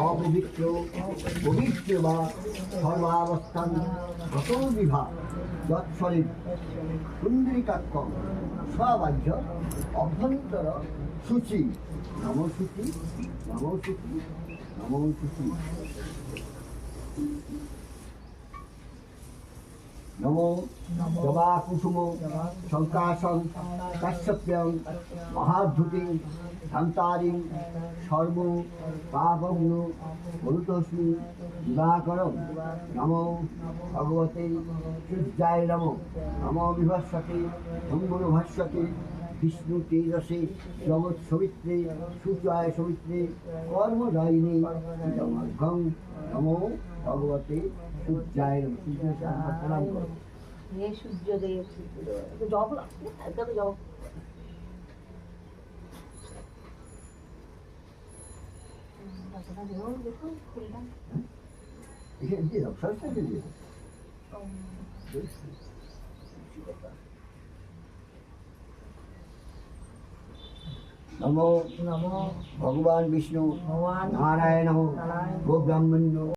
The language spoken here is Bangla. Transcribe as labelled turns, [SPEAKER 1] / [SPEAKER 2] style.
[SPEAKER 1] অপবিত্র পবিত্র বা সর্বাবস্থান গত বিভাগ যৎসলিত কুন্দ্রিকাক্ষম স্ববাহ্য অভ্যন্তর সূচি নমসূচি নমসূচি নমসূচি নমো জবা কুসুম শঙ্কাসন কাশ্যপ্যং মহাধুতি শান্তারিং সর্ব পাবগ্ন মরুতস্মি দিবাকরম নমো ভগবতে সূর্যায় নমো নমো বিভস্বতে মঙ্গল ভাস্বতে বিষ্ণু তেজসে জগৎ সবিত্রে সূর্যায় সবিত্রে কর্মদায়িনী জমার্ঘং নমো ভগবতে সূর্যায় নমঃ। সূর্যকে আমরা প্রণাম করব।
[SPEAKER 2] হে সূর্যদেব জব একদম জব দেখুন ফুলটা
[SPEAKER 1] এখানে দিয়ে দাও, সরষেটা দিয়ে দাও। নমো
[SPEAKER 2] নমঃ
[SPEAKER 1] ভগবান বিষ্ণু
[SPEAKER 2] ভগবান
[SPEAKER 1] নারায়ণ
[SPEAKER 2] নারায়ণ
[SPEAKER 1] গো ব্রাহ্মণ্য